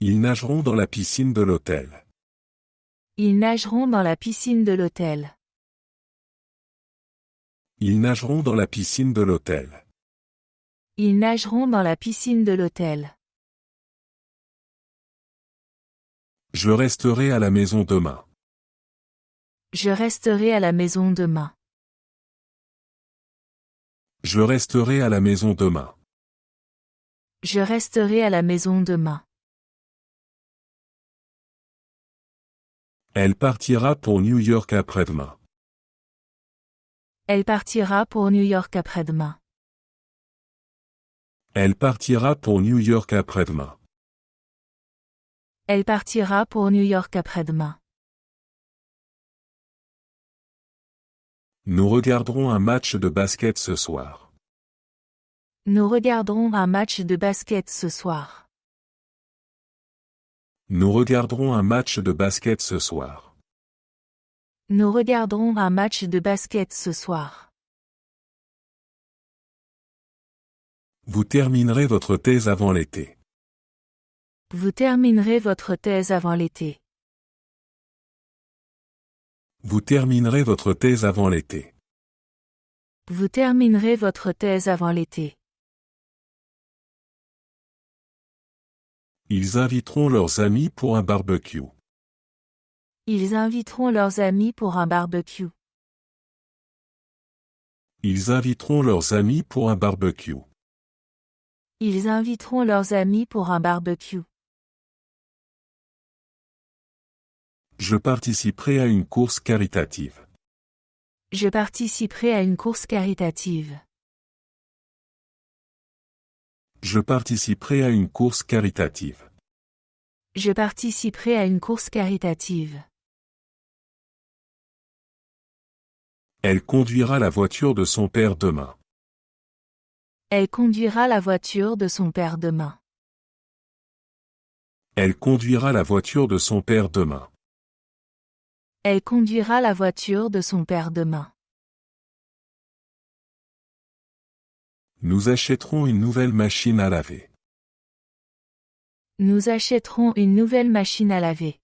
Ils nageront dans la piscine de l'hôtel. Ils nageront dans la piscine de l'hôtel. Ils nageront dans la piscine de l'hôtel. Ils nageront dans la piscine de l'hôtel. Je resterai à la maison demain. Je resterai à la maison demain. Je resterai à la maison demain. Je resterai à la maison demain. Elle partira pour New York après-demain. Elle partira pour New York après-demain. Elle partira pour New York après-demain. Elle partira pour New York après-demain. Nous regarderons un match de basket ce soir. Nous regarderons un match de basket ce soir. Nous regarderons un match de basket ce soir. Nous regarderons un match de basket ce soir. Vous terminerez votre thèse avant l'été. Vous terminerez votre thèse avant l'été. Vous terminerez votre thèse avant l'été. Vous terminerez votre thèse avant l'été. Ils inviteront leurs amis pour un barbecue. Ils inviteront leurs amis pour un barbecue. Ils inviteront leurs amis pour un barbecue. Ils inviteront leurs amis pour un barbecue. Je participerai à une course caritative. Je participerai à une course caritative. Je participerai à une course caritative. Je participerai à une course caritative. Elle conduira la voiture de son père demain. Elle conduira la voiture de son père demain. Elle conduira la voiture de son père demain. Elle conduira la voiture de son père demain. Nous achèterons une nouvelle machine à laver. Nous achèterons une nouvelle machine à laver.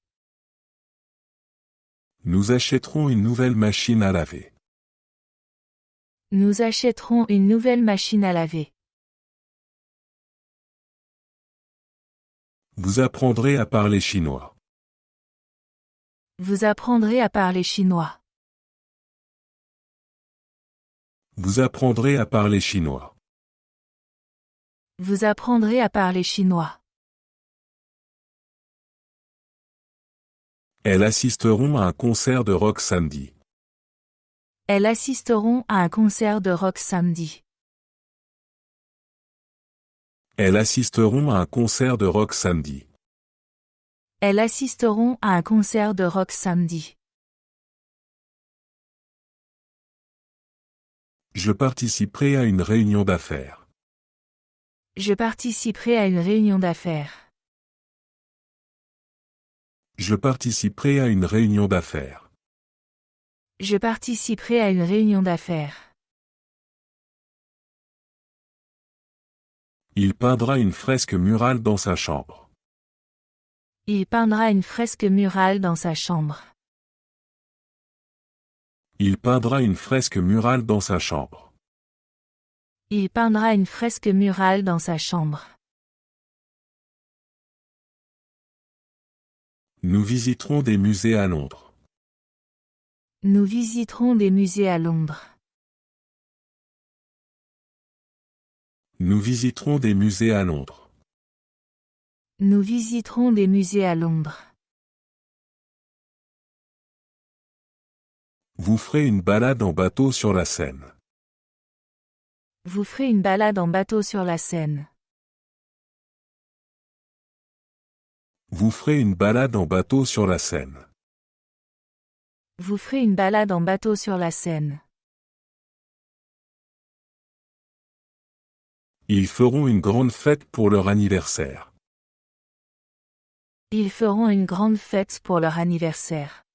Nous achèterons une nouvelle machine à laver. Nous achèterons une nouvelle machine à laver. Vous apprendrez à parler chinois. Vous apprendrez à parler chinois. Vous apprendrez à parler chinois. Vous apprendrez à parler chinois. Elles assisteront à un concert de rock samedi. Elles assisteront à un concert de rock samedi. Elles assisteront à un concert de rock samedi. Elles assisteront à un concert de rock samedi. Je participerai à une réunion d'affaires. Je participerai à une réunion d'affaires. Je participerai à une réunion d'affaires. Je participerai à une réunion d'affaires. Il peindra une fresque murale dans sa chambre. Il peindra une fresque murale dans sa chambre. Il peindra une fresque murale dans sa chambre. Il peindra une fresque murale dans sa chambre. Nous visiterons des musées à Londres. Nous visiterons des musées à Londres. Nous visiterons des musées à Londres. Nous visiterons des musées à Londres. Vous ferez une balade en bateau sur la Seine. Vous ferez une balade en bateau sur la Seine. Vous ferez une balade en bateau sur la Seine. Vous ferez une balade en bateau sur la Seine. Ils feront une grande fête pour leur anniversaire. Ils feront une grande fête pour leur anniversaire.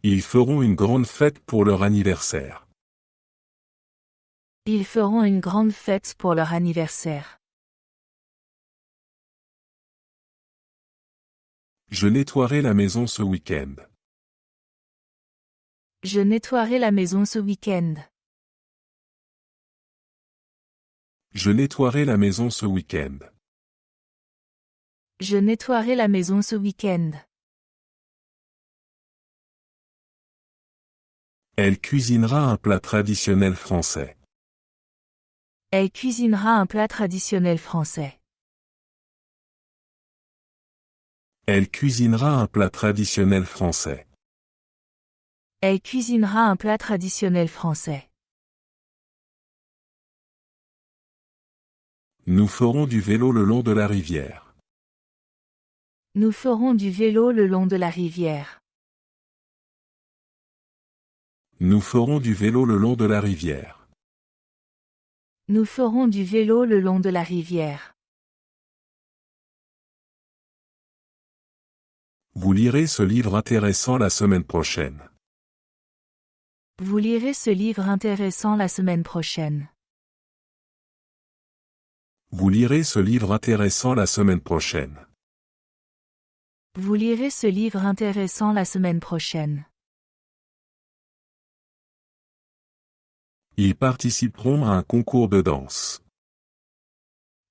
Ils feront une grande fête pour leur anniversaire. Ils feront une grande fête pour leur anniversaire. Je nettoierai la maison ce week-end. Je nettoierai la maison ce week-end. Je nettoierai la maison ce week-end. Je nettoierai la maison ce week-end. Elle cuisinera un plat traditionnel français. Elle cuisinera un plat traditionnel français. Elle cuisinera un plat traditionnel français. Elle cuisinera un plat traditionnel français. Nous ferons du vélo le long de la rivière. Nous ferons du vélo le long de la rivière. Nous ferons du vélo le long de la rivière. Nous ferons du vélo le long de la rivière. Vous lirez ce livre intéressant la semaine prochaine. Vous lirez ce livre intéressant la semaine prochaine. Vous lirez ce livre intéressant la semaine prochaine. Vous lirez ce livre intéressant la semaine prochaine. Ils participeront à un concours de danse.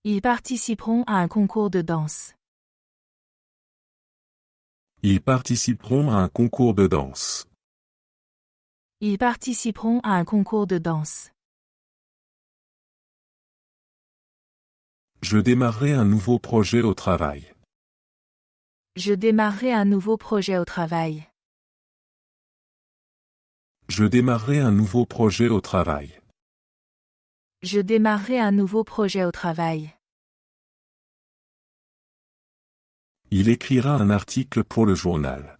Ils participeront à un concours de danse. Ils participeront à un concours de danse. Ils participeront à un concours de danse. Je démarrerai un nouveau projet au travail. Je démarrerai un nouveau projet au travail. Je démarrerai un nouveau projet au travail. Je démarrerai un nouveau projet au travail. Il écrira un article pour le journal.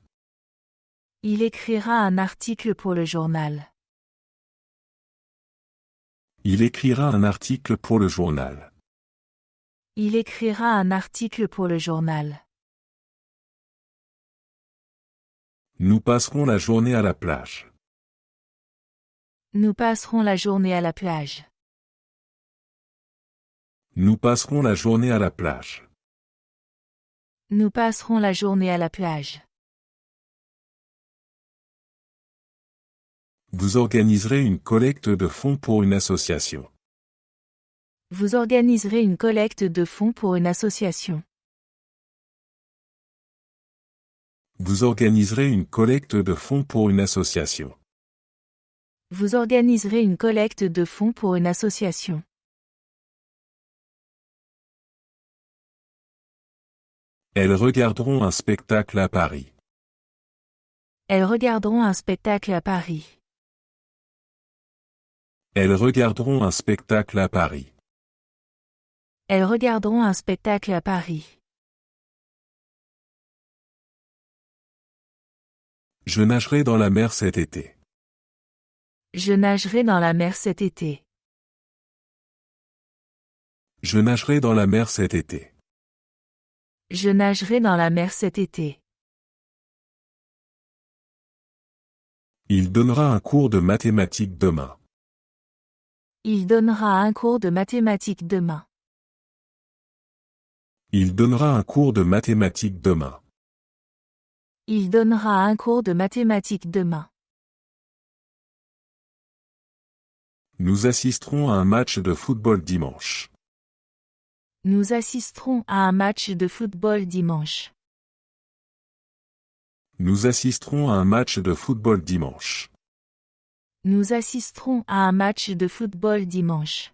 Il écrira un article pour le journal. Il écrira un article pour le journal. Il écrira un article pour le journal. Nous passerons la journée à la plage. Nous passerons la journée à la plage. Nous passerons la journée à la plage. Nous passerons la journée à la plage. Vous organiserez une collecte de fonds pour une association. Vous organiserez une collecte de fonds pour une association. Vous organiserez une collecte de fonds pour une association. Vous organiserez une collecte de fonds pour une association. Elles regarderont un spectacle à Paris. Elles regarderont un spectacle à Paris. Elles regarderont un spectacle à Paris. Elles regarderont un spectacle à Paris. Je nagerai dans la mer cet été. Je nagerai dans la mer cet été. Je nagerai dans la mer cet été. Je nagerai dans la mer cet été. Il donnera un cours de mathématiques demain. Il donnera un cours de mathématiques demain. Il donnera un cours de mathématiques demain. Il donnera un cours de mathématiques demain. Nous assisterons à un match de football dimanche. Nous assisterons à un match de football dimanche. Nous assisterons à un match de football dimanche. Nous assisterons à un match de football dimanche.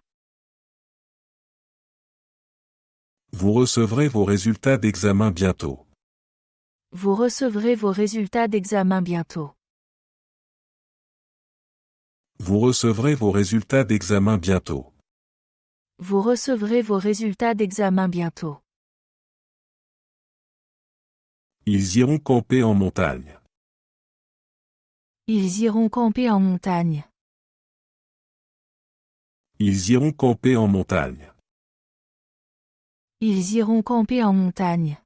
Vous recevrez vos résultats d'examen bientôt. Vous recevrez vos résultats d'examen bientôt. Vous recevrez vos résultats d'examen bientôt. Vous recevrez vos résultats d'examen bientôt. Ils iront camper en montagne. Ils iront camper en montagne. Ils iront camper en montagne. Ils iront camper en montagne.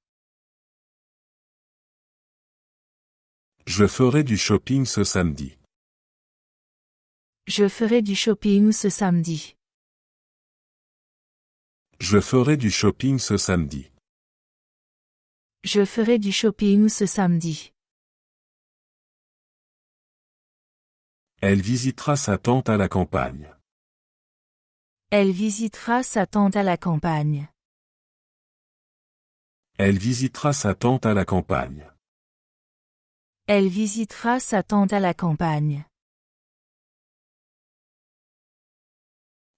Je ferai du shopping ce samedi. Je ferai du shopping ce samedi. Je ferai du shopping ce samedi. Je ferai du shopping ce samedi. Elle visitera sa tante à la campagne. Elle visitera sa tante à la campagne. Elle visitera sa tante à la campagne. Elle visitera sa tante à la campagne.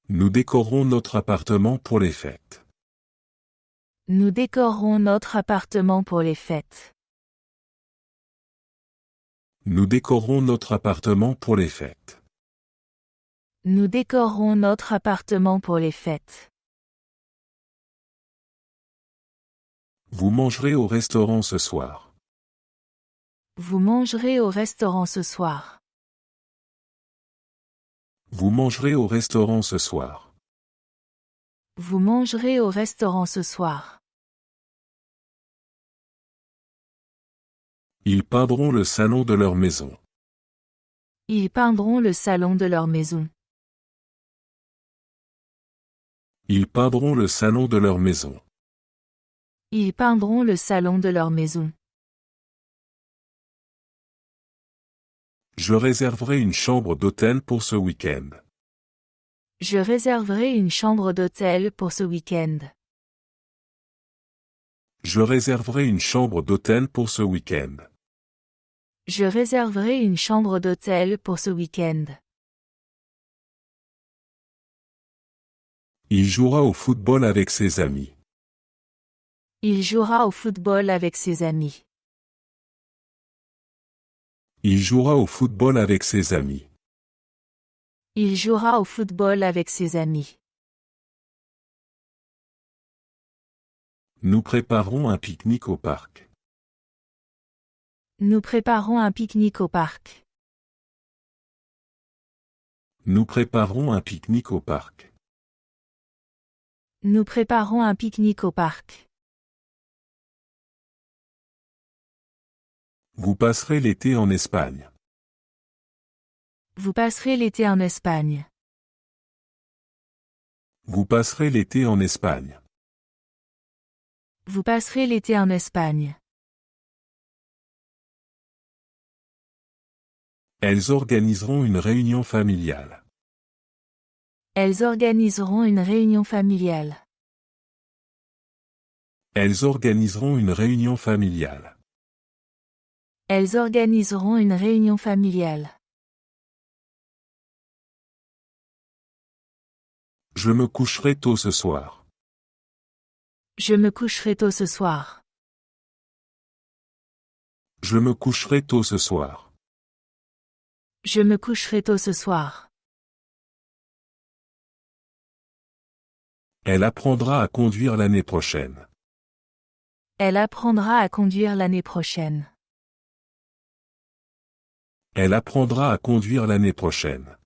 Nous décorerons notre appartement pour les fêtes. Nous décorerons notre appartement pour les fêtes. Nous décorerons notre appartement pour les fêtes. Nous décorerons notre appartement pour les fêtes. Vous mangerez au restaurant ce soir. Vous mangerez au restaurant ce soir. Vous mangerez au restaurant ce soir. Vous mangerez au restaurant ce soir. Ils peindront le salon de leur maison. Ils peindront le salon de leur maison. Ils peindront le salon de leur maison. Ils peindront le salon de leur maison. Je réserverai une chambre d'hôtel pour ce week-end. Je réserverai une chambre d'hôtel pour ce week-end. Je réserverai une chambre d'hôtel pour ce week-end. Je réserverai une chambre d'hôtel pour ce week-end. Il jouera au football avec ses amis. Il jouera au football avec ses amis. Il jouera au football avec ses amis. Il jouera au football avec ses amis. Nous préparerons un pique-nique au parc. Nous préparons un pique-nique au parc. Nous préparerons un pique-nique au parc. Nous préparons un pique-nique au parc. Vous passerez l'été en Espagne. Vous passerez l'été en Espagne. Vous passerez l'été en Espagne. Vous passerez l'été en Espagne. Elles organiseront une réunion familiale. Elles organiseront une réunion familiale. Elles organiseront une réunion familiale. Elles organiseront une réunion familiale. Je me coucherai tôt ce soir. Je me coucherai tôt ce soir. Je me coucherai tôt ce soir. Je me coucherai tôt ce soir. Elle apprendra à conduire l'année prochaine. Elle apprendra à conduire l'année prochaine. Elle apprendra à conduire l'année prochaine.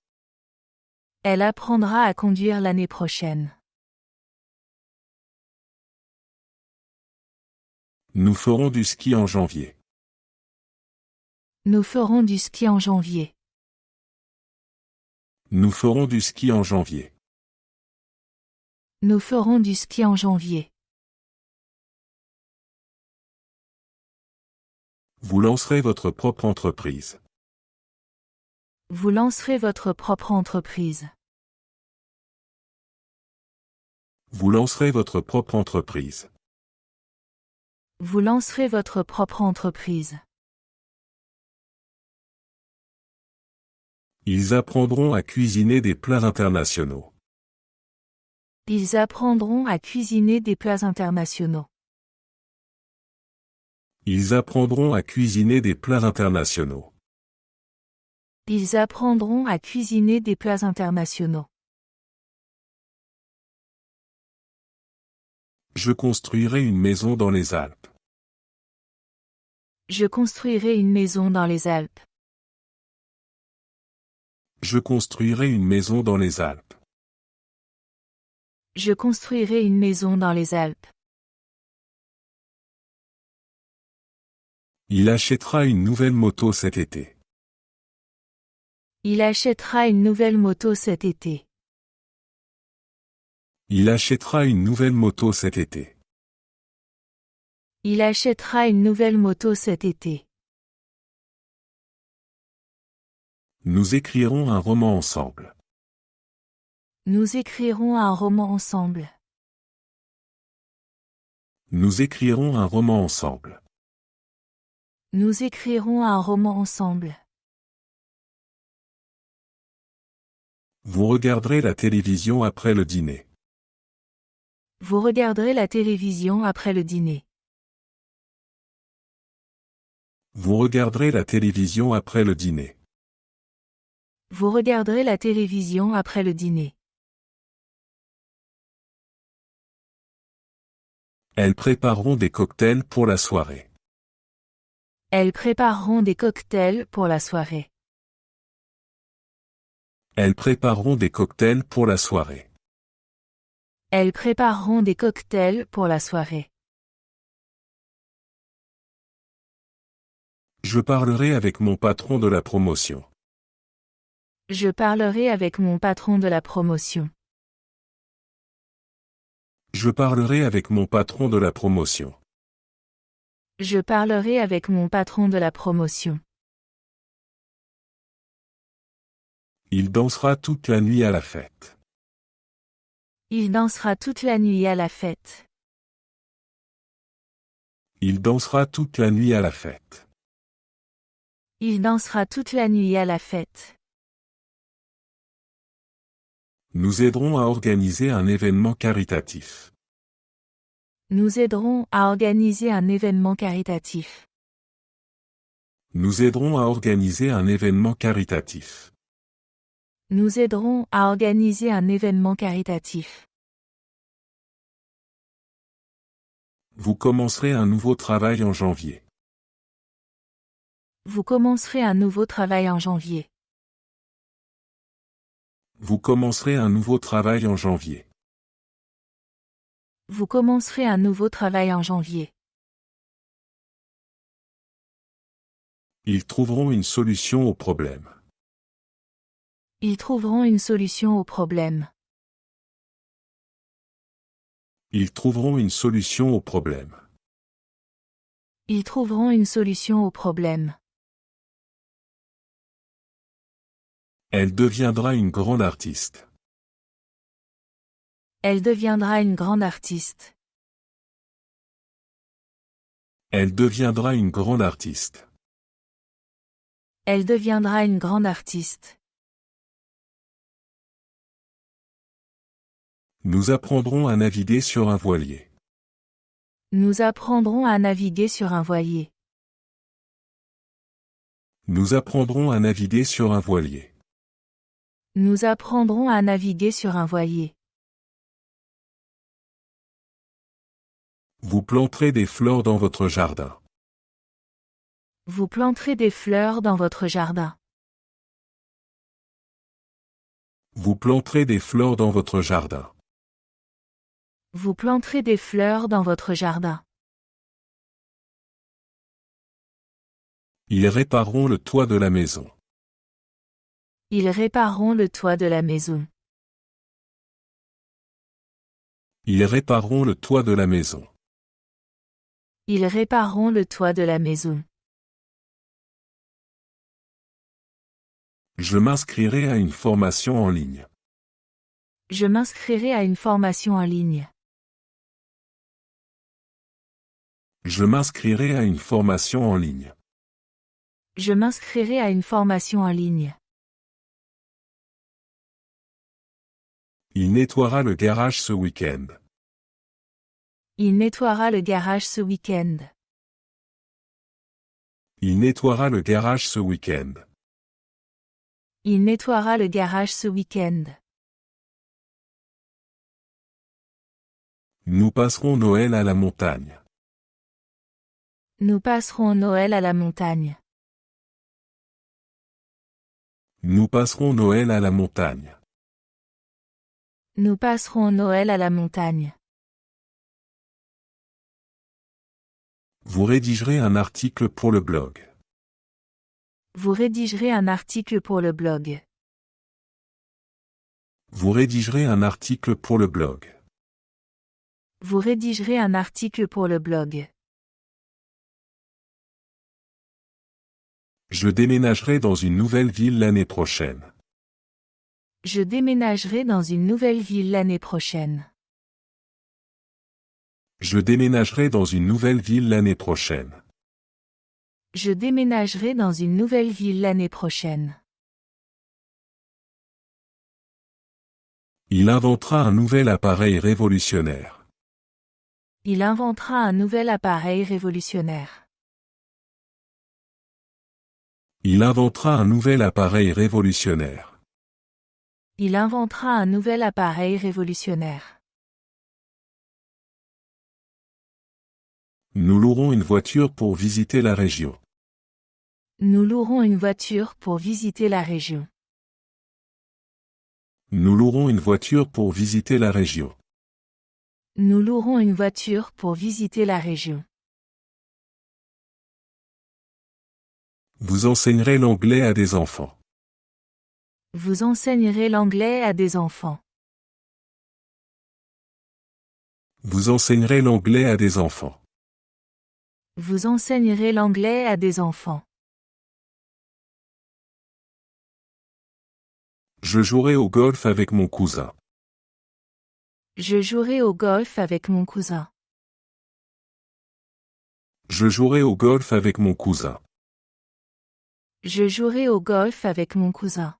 Elle apprendra à conduire l'année prochaine. Nous ferons du ski en janvier. Nous ferons du ski en janvier. Nous ferons du ski en janvier. Nous ferons du ski en janvier. Vous lancerez votre propre entreprise. Vous lancerez votre propre entreprise. Vous lancerez votre propre entreprise. Vous lancerez votre propre entreprise. Ils apprendront à cuisiner des plats internationaux. Ils apprendront à cuisiner des plats internationaux. Ils apprendront à cuisiner des plats internationaux. Ils apprendront à cuisiner des plats internationaux. Je construirai une maison dans les Alpes. Je construirai une maison dans les Alpes. Je construirai une maison dans les Alpes. Je construirai une maison dans les Alpes. Il achètera une nouvelle moto cet été. Il achètera une nouvelle moto cet été. Il achètera une nouvelle moto cet été. Il achètera une nouvelle moto cet été. Nous écrirons un roman ensemble. Nous écrirons un roman ensemble. Nous écrirons un roman ensemble. Nous écrirons un roman ensemble. Vous regarderez la télévision après le dîner. Vous regarderez la télévision après le dîner. Vous regarderez la télévision après le dîner. Vous regarderez la télévision après le dîner. Elles prépareront des cocktails pour la soirée. Elles prépareront des cocktails pour la soirée. Elles prépareront des cocktails pour la soirée. Elles prépareront des cocktails pour la soirée. Je parlerai avec mon patron de la promotion. Je parlerai avec mon patron de la promotion. Je parlerai avec mon patron de la promotion. Je parlerai avec mon patron de la promotion. Il dansera toute la nuit à la fête. Il dansera toute la nuit à la fête. Il dansera toute la nuit à la fête. Il dansera toute la nuit à la fête. Nous aiderons à organiser un événement caritatif. Nous aiderons à organiser un événement caritatif. Nous aiderons à organiser un événement caritatif. Nous aiderons à organiser un événement caritatif. Vous commencerez un nouveau travail en janvier. Vous commencerez un nouveau travail en janvier. Vous commencerez un nouveau travail en janvier. Vous commencerez un nouveau travail en janvier. Ils trouveront une solution au problème. Ils trouveront une solution au problème. Ils trouveront une solution au problème. Ils trouveront une solution au problème. Elle deviendra une grande artiste. Elle deviendra une grande artiste. Elle deviendra une grande artiste. Elle deviendra une grande artiste. Nous apprendrons à naviguer sur un voilier. Nous apprendrons à naviguer sur un voilier. Nous apprendrons à naviguer sur un voilier. Nous apprendrons à naviguer sur un voilier. Vous planterez des fleurs dans votre jardin. Vous planterez des fleurs dans votre jardin. Vous planterez des fleurs dans votre jardin. Vous planterez des fleurs dans votre jardin. Ils répareront le toit de la maison. Ils répareront le toit de la maison. Ils répareront le toit de la maison. Ils répareront le toit de la maison. Je m'inscrirai à une formation en ligne. Je m'inscrirai à une formation en ligne. Je m'inscrirai à une formation en ligne. Je m'inscrirai à une formation en ligne. Il nettoiera le garage ce week-end. Il nettoiera le garage ce week-end. Il nettoiera le garage ce week-end. Il nettoiera le garage ce week-end. Nous passerons Noël à la montagne. Nous passerons Noël à la montagne. Nous passerons Noël à la montagne. Nous passerons Noël à la montagne. Vous rédigerez un article pour le blog. Vous rédigerez un article pour le blog. Vous rédigerez un article pour le blog. Vous rédigerez un article pour le blog. Je déménagerai dans une nouvelle ville l'année prochaine. Je déménagerai dans une nouvelle ville l'année prochaine. Je déménagerai dans une nouvelle ville l'année prochaine. Je déménagerai dans une nouvelle ville l'année prochaine. Il inventera un nouvel appareil révolutionnaire. Il inventera un nouvel appareil révolutionnaire. Il inventera un nouvel appareil révolutionnaire. Il inventera un nouvel appareil révolutionnaire. Nous louerons une voiture pour visiter la région. Nous louerons une voiture pour visiter la région. Nous louerons une voiture pour visiter la région. Nous louerons une voiture pour visiter la région. Vous enseignerez l'anglais à des enfants. Vous enseignerez l'anglais à des enfants. Vous enseignerez l'anglais à des enfants. Vous enseignerez l'anglais à des enfants. Je jouerai au golf avec mon cousin. Je jouerai au golf avec mon cousin. Je jouerai au golf avec mon cousin. Je jouerai au golf avec mon cousin.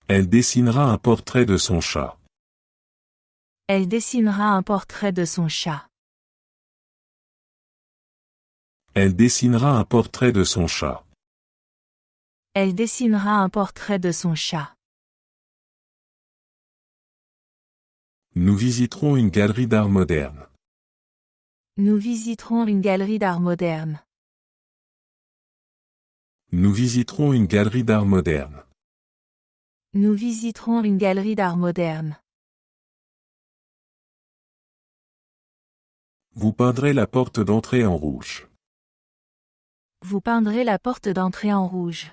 Elle dessinera un portrait de son chat. Elle dessinera un portrait de son chat. Elle dessinera un portrait de son chat. Elle dessinera un portrait de son chat. Nous visiterons une galerie d'art moderne. Nous visiterons une galerie d'art moderne. Nous visiterons une galerie d'art moderne. Nous visiterons une galerie d'art moderne. Vous peindrez la porte d'entrée en rouge. Vous peindrez la porte d'entrée en rouge.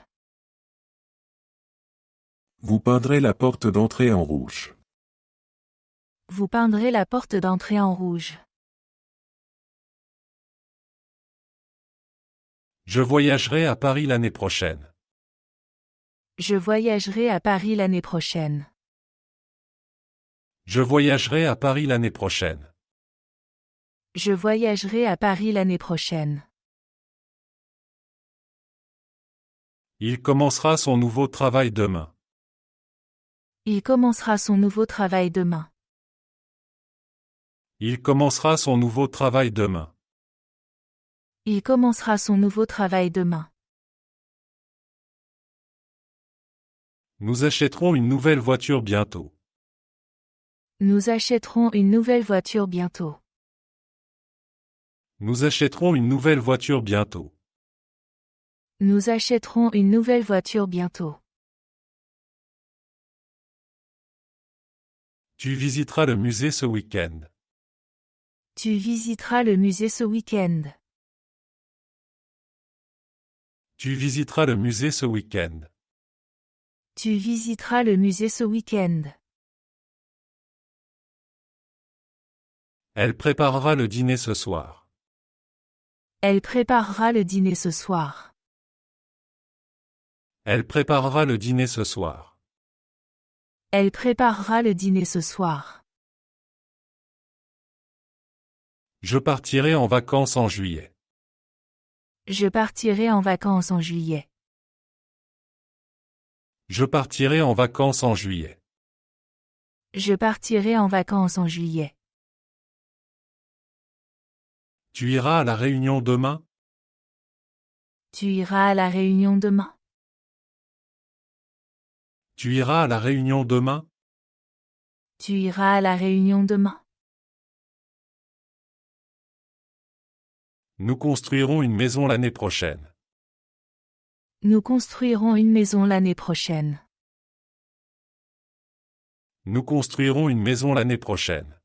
Vous peindrez la porte d'entrée en rouge. Vous peindrez la porte d'entrée en rouge. Je voyagerai à Paris l'année prochaine. Je voyagerai à Paris l'année prochaine. Je voyagerai à Paris l'année prochaine. Je voyagerai à Paris l'année prochaine. Il commencera son nouveau travail demain. Il commencera son nouveau travail demain. Il commencera son nouveau travail demain. Il commencera son nouveau travail demain. Nous achèterons une nouvelle voiture bientôt. Nous achèterons une nouvelle voiture bientôt. Nous achèterons une nouvelle voiture bientôt. Nous achèterons une nouvelle voiture bientôt. Tu visiteras le musée ce week-end. Tu visiteras le musée ce week-end. Tu visiteras le musée ce week-end. Tu visiteras le musée ce week-end. Elle préparera le dîner ce soir. Elle préparera le dîner ce soir. Elle préparera le dîner ce soir. Elle préparera le dîner ce soir. Je partirai en vacances en juillet. Je partirai en vacances en juillet. Je partirai en vacances en juillet. Je partirai en vacances en juillet. Tu iras à la réunion demain? Tu iras à la réunion demain. Tu iras à la réunion demain? Tu iras à la réunion demain. Nous construirons une maison l'année prochaine. Nous construirons une maison l'année prochaine. Nous construirons une maison l'année prochaine.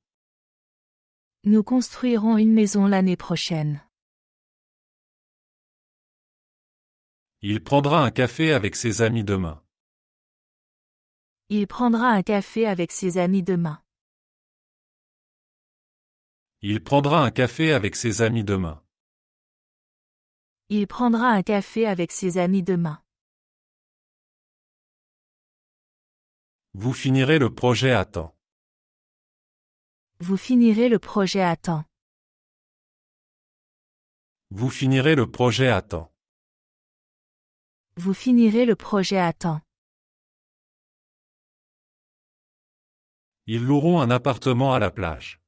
Nous construirons une maison l'année prochaine. Il prendra un café avec ses amis demain. Il prendra un café avec ses amis demain. Il prendra un café avec ses amis demain. Il prendra un café avec ses amis demain. Vous finirez le projet à temps. Vous finirez le projet à temps. Vous finirez le projet à temps. Vous finirez le projet à temps. Ils loueront un appartement à la plage.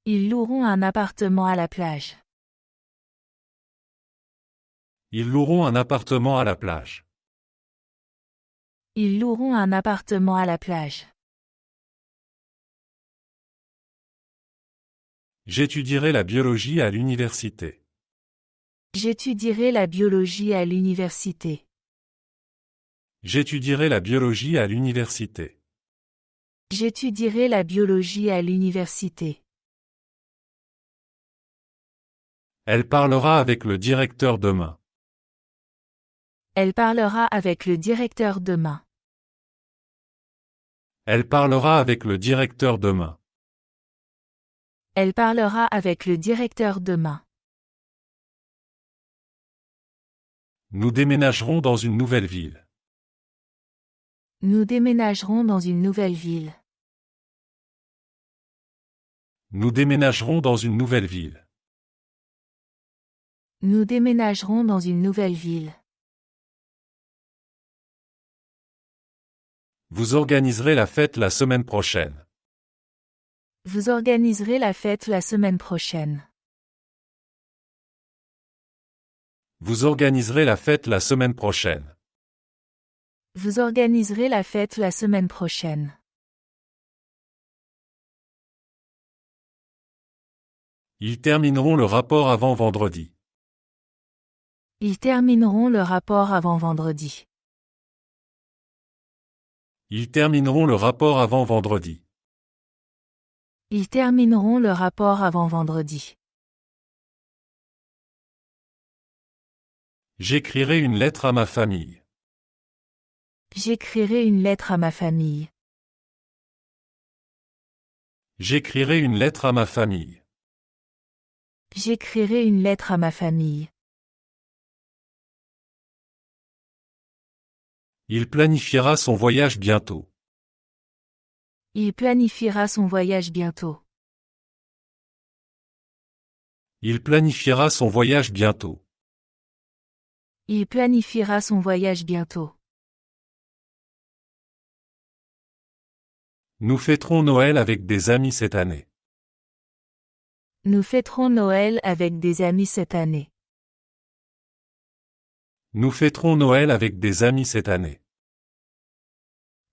Ils loueront un appartement à la plage. Ils loueront un appartement à la plage. Ils loueront un appartement à la plage. J'étudierai la biologie à l'université. J'étudierai la biologie à l'université. J'étudierai la biologie à l'université. J'étudierai la biologie à l'université. Elle parlera avec le directeur demain. Elle parlera avec le directeur demain. Elle parlera avec le directeur demain. Elle parlera avec le directeur demain. Nous déménagerons dans une nouvelle ville. Nous déménagerons dans une nouvelle ville. Nous déménagerons dans une nouvelle ville. Nous déménagerons dans une nouvelle ville. Vous organiserez la fête la semaine prochaine. Vous organiserez la fête la semaine prochaine. Vous organiserez la fête la semaine prochaine. Vous organiserez la fête la semaine prochaine. Ils termineront le rapport avant vendredi. Ils termineront le rapport avant vendredi. Ils termineront le rapport avant vendredi. Ils termineront le rapport avant vendredi. J'écrirai une lettre à ma famille. J'écrirai une lettre à ma famille. J'écrirai une lettre à ma famille. J'écrirai une lettre à ma famille. Il planifiera son voyage bientôt. Il planifiera son voyage bientôt. Il planifiera son voyage bientôt. Il planifiera son voyage bientôt. Nous fêterons Noël avec des amis cette année. Nous fêterons Noël avec des amis cette année. Nous fêterons Noël avec des amis cette année.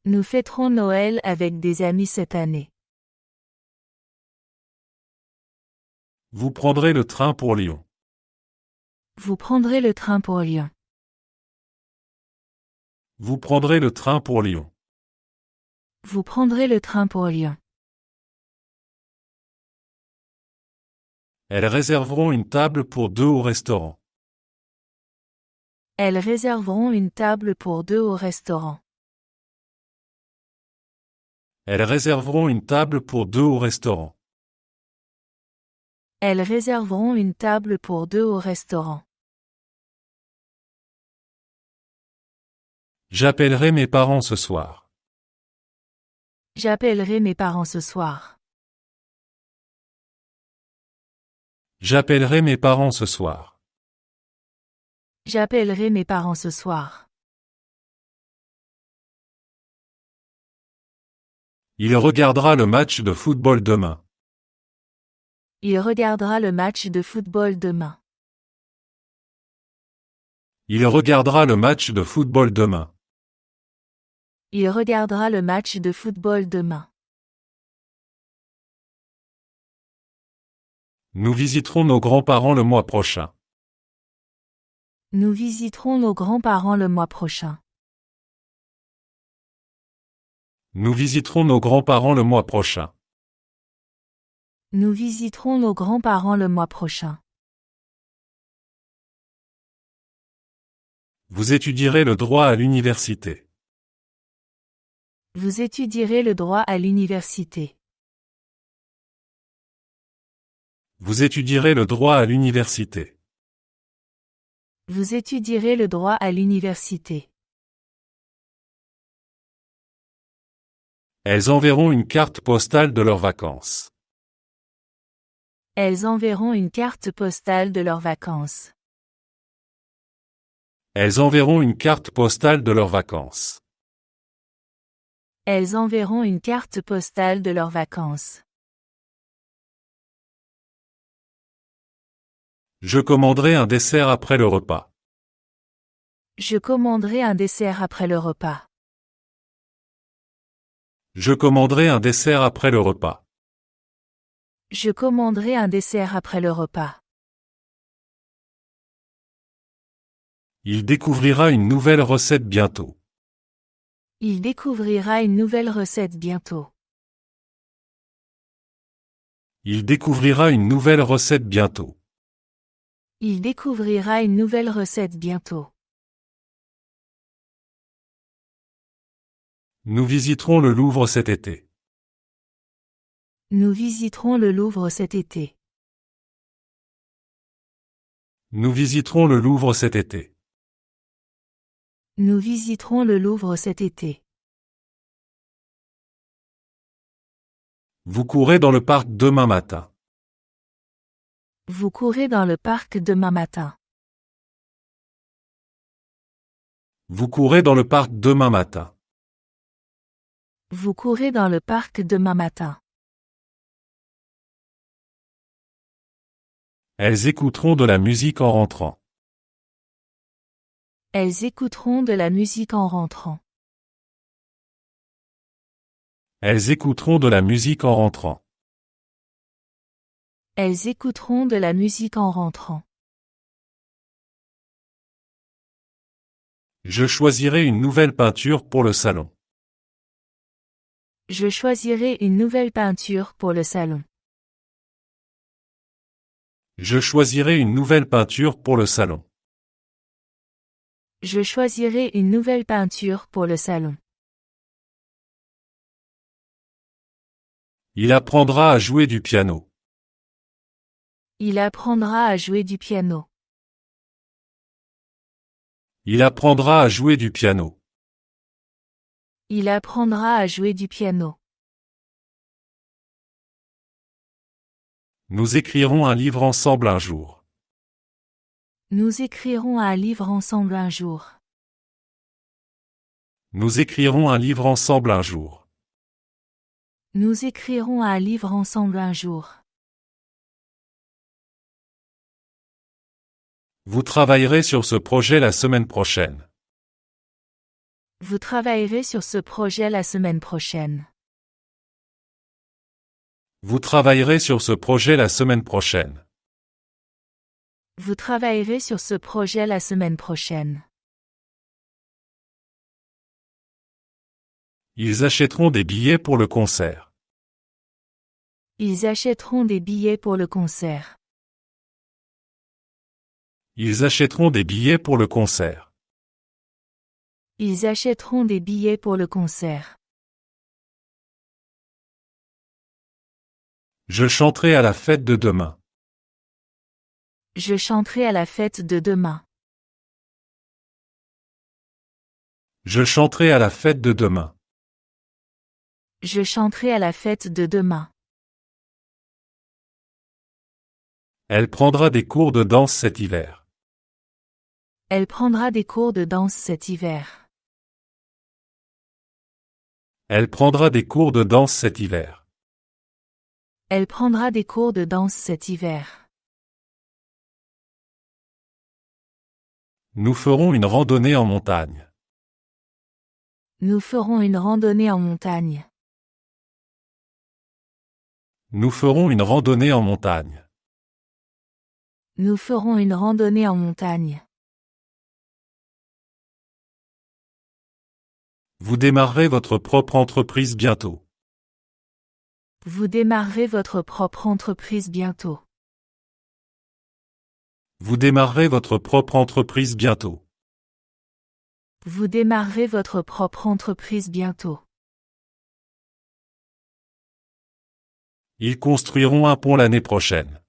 Nous fêterons Noël avec des amis cette année. Vous prendrez le train pour Lyon. Vous prendrez le train pour Lyon. Vous prendrez le train pour Lyon. Vous prendrez le train pour Lyon. Elles réserveront une table pour 2 au restaurant. Elles réserveront une table pour 2 au restaurant. Elles réserveront une table pour 2 au restaurant. Elles réserveront une table pour 2 au restaurant. J'appellerai mes parents ce soir. J'appellerai mes parents ce soir. J'appellerai mes parents ce soir. J'appellerai mes parents ce soir. Il regardera le match de football demain. Il regardera le match de football demain. Il regardera le match de football demain. Il regardera le match de football demain. Nous visiterons nos grands-parents le mois prochain. Nous visiterons nos grands-parents le mois prochain. Nous visiterons nos grands-parents le mois prochain. Nous visiterons nos grands-parents le mois prochain. Vous étudierez le droit à l'université. Vous étudierez le droit à l'université. Vous étudierez le droit à l'université. Vous étudierez le droit à l'université. Elles enverront une carte postale de leurs vacances. Elles enverront une carte postale de leurs vacances. Elles enverront une carte postale de leurs vacances. Elles enverront une carte postale de leurs vacances. Je commanderai un dessert après le repas. Je commanderai un dessert après le repas. Je commanderai un dessert après le repas. Je commanderai un dessert après le repas. Il découvrira une nouvelle recette bientôt. Il découvrira une nouvelle recette bientôt. Il découvrira une nouvelle recette bientôt. Il découvrira une nouvelle recette bientôt. Nous visiterons le Louvre cet été. Nous visiterons le Louvre cet été. Nous visiterons le Louvre cet été. Nous visiterons le Louvre cet été. Vous courez dans le parc demain matin. Vous courez dans le parc demain matin. Vous courez dans le parc demain matin. Vous courez dans le parc demain matin. Elles écouteront de la musique en rentrant. Elles écouteront de la musique en rentrant. Elles écouteront de la musique en rentrant. Elles écouteront de la musique en rentrant. Je choisirai une nouvelle peinture pour le salon. Je choisirai une nouvelle peinture pour le salon. Je choisirai une nouvelle peinture pour le salon. Je choisirai une nouvelle peinture pour le salon. Il apprendra à jouer du piano. Il apprendra à jouer du piano. Il apprendra à jouer du piano. Il apprendra à jouer du piano. Nous écrirons un livre ensemble un jour. Nous écrirons un livre ensemble un jour. Nous écrirons un livre ensemble un jour. Nous écrirons un livre ensemble un jour. Vous travaillerez sur ce projet la semaine prochaine. Vous travaillerez sur ce projet la semaine prochaine. Vous travaillerez sur ce projet la semaine prochaine. Vous travaillerez sur ce projet la semaine prochaine. Ils achèteront des billets pour le concert. Ils achèteront des billets pour le concert. Ils achèteront des billets pour le concert. Ils achèteront des billets pour le concert. Je chanterai à la fête de demain. Je chanterai à la fête de demain. Je chanterai à la fête de demain. Je chanterai à la fête de demain. Elle prendra des cours de danse cet hiver. Elle prendra des cours de danse cet hiver. Elle prendra des cours de danse cet hiver. Elle prendra des cours de danse cet hiver. Nous ferons une randonnée en montagne. Nous ferons une randonnée en montagne. Nous ferons une randonnée en montagne. Nous ferons une randonnée en montagne. Vous démarrerez votre propre entreprise bientôt. Vous démarrerez votre propre entreprise bientôt. Vous démarrerez votre propre entreprise bientôt. Vous démarrerez votre propre entreprise bientôt. Ils construiront un pont l'année prochaine.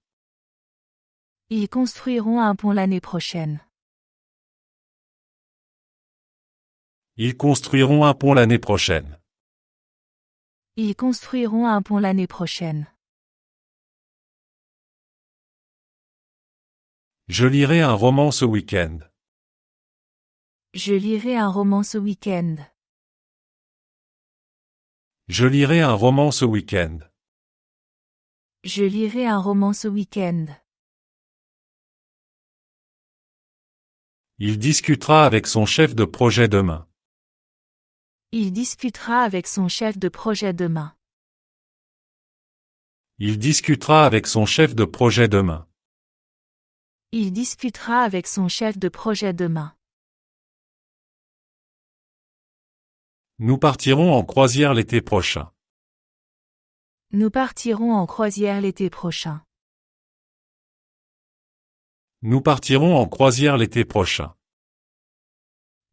Ils construiront un pont l'année prochaine. Ils construiront un pont l'année prochaine. Ils construiront un pont l'année prochaine. Je lirai un roman ce week-end. Je lirai un roman ce week-end. Je lirai un roman ce week-end. Je lirai un roman ce week-end. Il discutera avec son chef de projet demain. Il discutera avec son chef de projet demain. Il discutera avec son chef de projet demain. Il discutera avec son chef de projet demain. Nous partirons en croisière l'été prochain. Nous partirons en croisière l'été prochain. Nous partirons en croisière l'été prochain.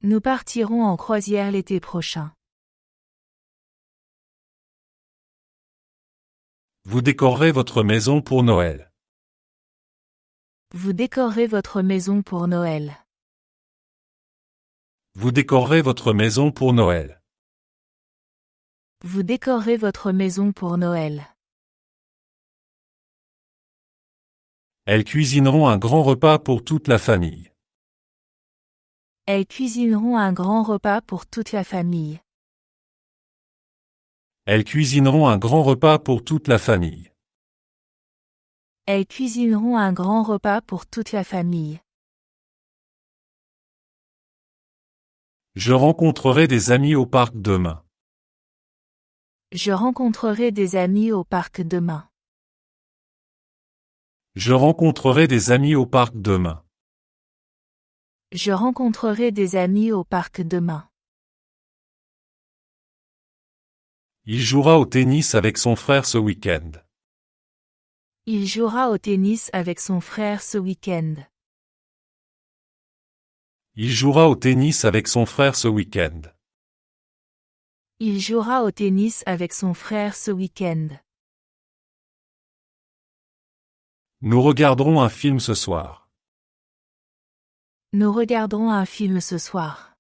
Nous partirons en croisière l'été prochain. Vous décorerez votre maison pour Noël. Vous décorez votre maison pour Noël. Vous décorerez votre maison pour Noël. Vous décorez votre maison pour Noël. Elles cuisineront un grand repas pour toute la famille. Elles cuisineront un grand repas pour toute la famille. Elles cuisineront un grand repas pour toute la famille. Elles cuisineront un grand repas pour toute la famille. Je rencontrerai des amis au parc demain. Je rencontrerai des amis au parc demain. Je rencontrerai des amis au parc demain. Je rencontrerai des amis au parc demain. Il jouera au tennis avec son frère ce week-end. Il jouera au tennis avec son frère ce week-end. Il jouera au tennis avec son frère ce week-end. Il jouera au tennis avec son frère ce week-end. Nous regarderons un film ce soir. Nous regarderons un film ce soir.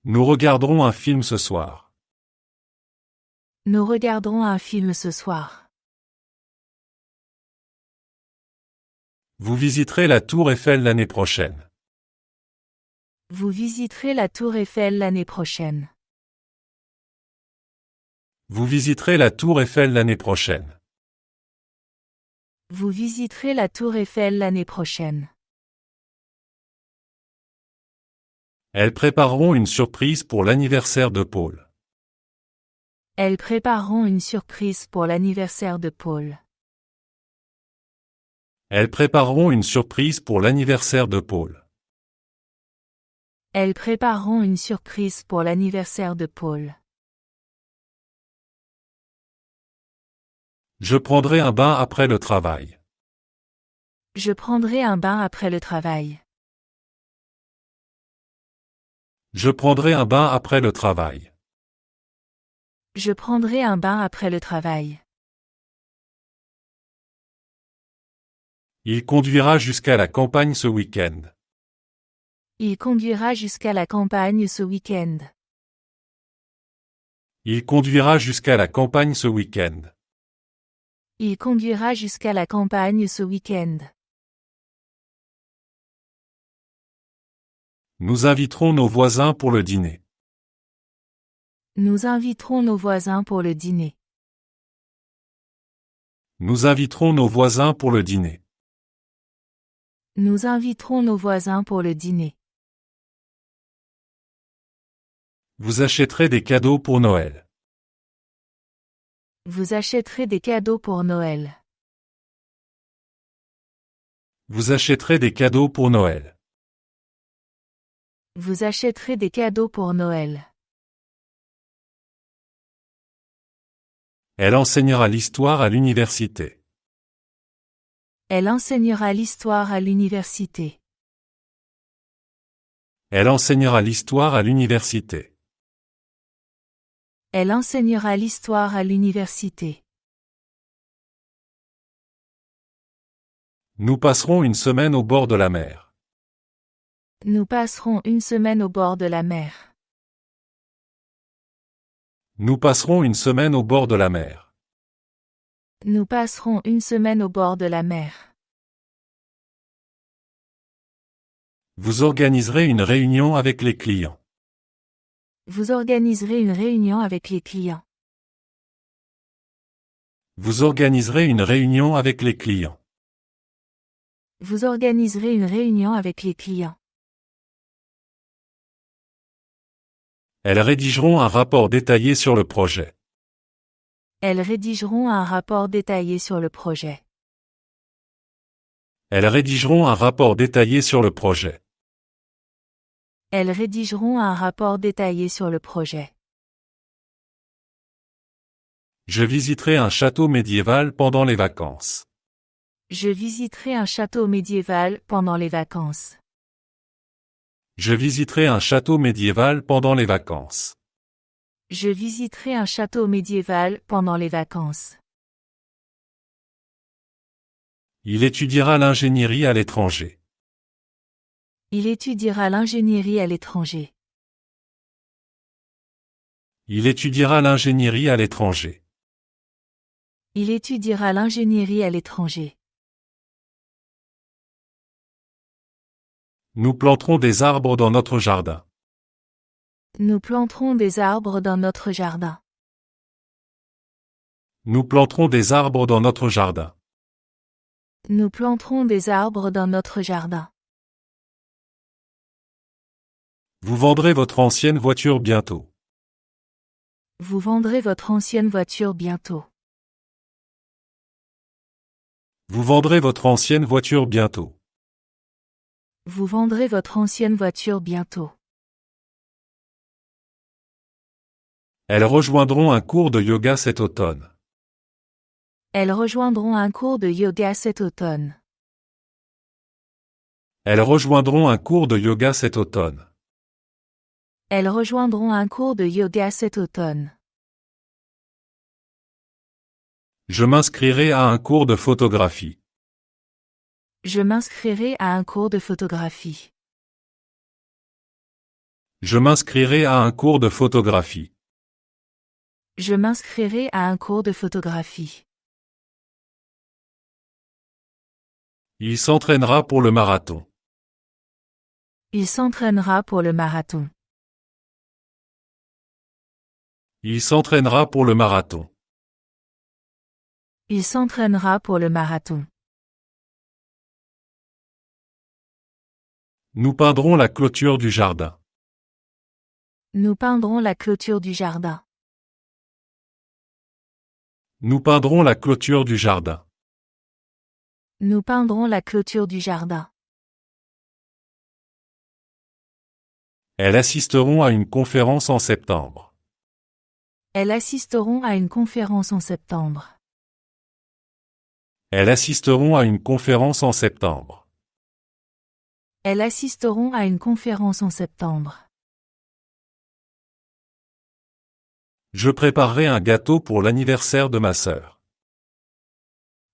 Nous regarderons un film ce soir. Nous regarderons un film ce soir. Vous visiterez la Tour Eiffel l'année prochaine. Vous visiterez la Tour Eiffel l'année prochaine. Vous visiterez la Tour Eiffel l'année prochaine. Vous visiterez la Tour Eiffel l'année prochaine. Elles prépareront une surprise pour l'anniversaire de Paul. Elles prépareront une surprise pour l'anniversaire de Paul. Elles prépareront une surprise pour l'anniversaire de Paul. Elles prépareront une surprise pour l'anniversaire de Paul. Je prendrai un bain après le travail. Je prendrai un bain après le travail. Je prendrai un bain après le travail. Je prendrai un bain après le travail. Il conduira jusqu'à la campagne ce week-end. Il conduira jusqu'à la campagne ce week-end. Il conduira jusqu'à la campagne ce week-end. Il conduira jusqu'à la campagne ce week-end. Nous inviterons nos voisins pour le dîner. Nous inviterons nos voisins pour le dîner. Nous inviterons nos voisins pour le dîner. Nous inviterons nos voisins pour le dîner. Vous achèterez des cadeaux pour Noël. Vous achèterez des cadeaux pour Noël. Vous achèterez des cadeaux pour Noël. Vous achèterez des cadeaux pour Noël. Elle enseignera l'histoire à l'université. Elle enseignera l'histoire à l'université. Elle enseignera l'histoire à l'université. Elle enseignera l'histoire à l'université. Nous passerons une semaine au bord de la mer. Nous passerons une semaine au bord de la mer. Nous passerons une semaine au bord de la mer. Nous passerons une semaine au bord de la mer. Vous organiserez une réunion avec les clients. Vous organiserez une réunion avec les clients. Vous organiserez une réunion avec les clients. Vous organiserez une réunion avec les clients. Elles rédigeront un rapport détaillé sur le projet. Elles rédigeront un rapport détaillé sur le projet. Elles rédigeront un rapport détaillé sur le projet. Elles rédigeront un rapport détaillé sur le projet. Je visiterai un château médiéval pendant les vacances. Je visiterai un château médiéval pendant les vacances. Je visiterai un château médiéval pendant les vacances. Je visiterai un château médiéval pendant les vacances. Il étudiera l'ingénierie à l'étranger. Il étudiera l'ingénierie à l'étranger. Il étudiera l'ingénierie à l'étranger. Il étudiera l'ingénierie à l'étranger. Nous planterons des arbres dans notre jardin. Nous planterons des arbres dans notre jardin. Nous planterons des arbres dans notre jardin. Nous planterons des arbres dans notre jardin. Vous vendrez votre ancienne voiture bientôt. Vous vendrez votre ancienne voiture bientôt. Vous vendrez votre ancienne voiture bientôt. Vous vendrez votre ancienne voiture bientôt. Elles rejoindront un cours de yoga cet automne. Elles rejoindront un cours de yoga cet automne. Elles rejoindront un cours de yoga cet automne. Elles rejoindront un cours de yoga cet automne. Je m'inscrirai à un cours de photographie. Je m'inscrirai à un cours de photographie. Je m'inscrirai à un cours de photographie. Je m'inscrirai à un cours de photographie. Il s'entraînera pour le marathon. Il s'entraînera pour le marathon. Il s'entraînera pour le marathon. Il s'entraînera pour le marathon. Nous peindrons la clôture du jardin. Nous peindrons la clôture du jardin. Nous peindrons la clôture du jardin. Nous peindrons la clôture du jardin. Elles assisteront à une conférence en septembre. Elles assisteront à une conférence en septembre. Elles assisteront à une conférence en septembre. Elles assisteront à une conférence en septembre. Je préparerai un gâteau pour l'anniversaire de ma sœur.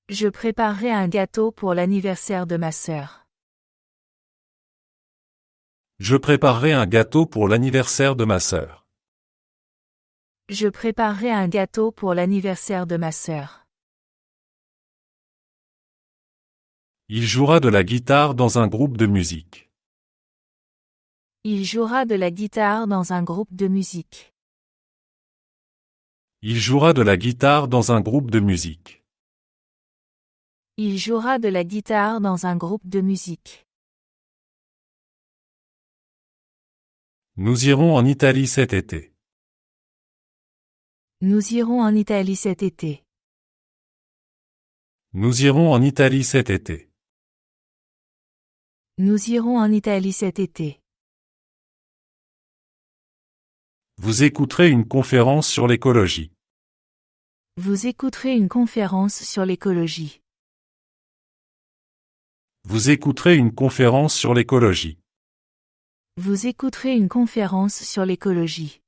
Je préparerai un gâteau pour l'anniversaire de ma sœur. Je préparerai un gâteau pour l'anniversaire de ma sœur. Je préparerai un gâteau pour l'anniversaire de ma sœur. Il jouera de la guitare dans un groupe de musique. Il jouera de la guitare dans un groupe de musique. Il jouera de la guitare dans un groupe de musique. Il jouera de la guitare dans un groupe de musique. Nous irons en Italie cet été. Nous irons en Italie cet été. Nous irons en Italie cet été. Nous irons en Italie cet été. Vous écouterez une conférence sur l'écologie. Vous écouterez une conférence sur l'écologie. Vous écouterez une conférence sur l'écologie. Vous écouterez une conférence sur l'écologie.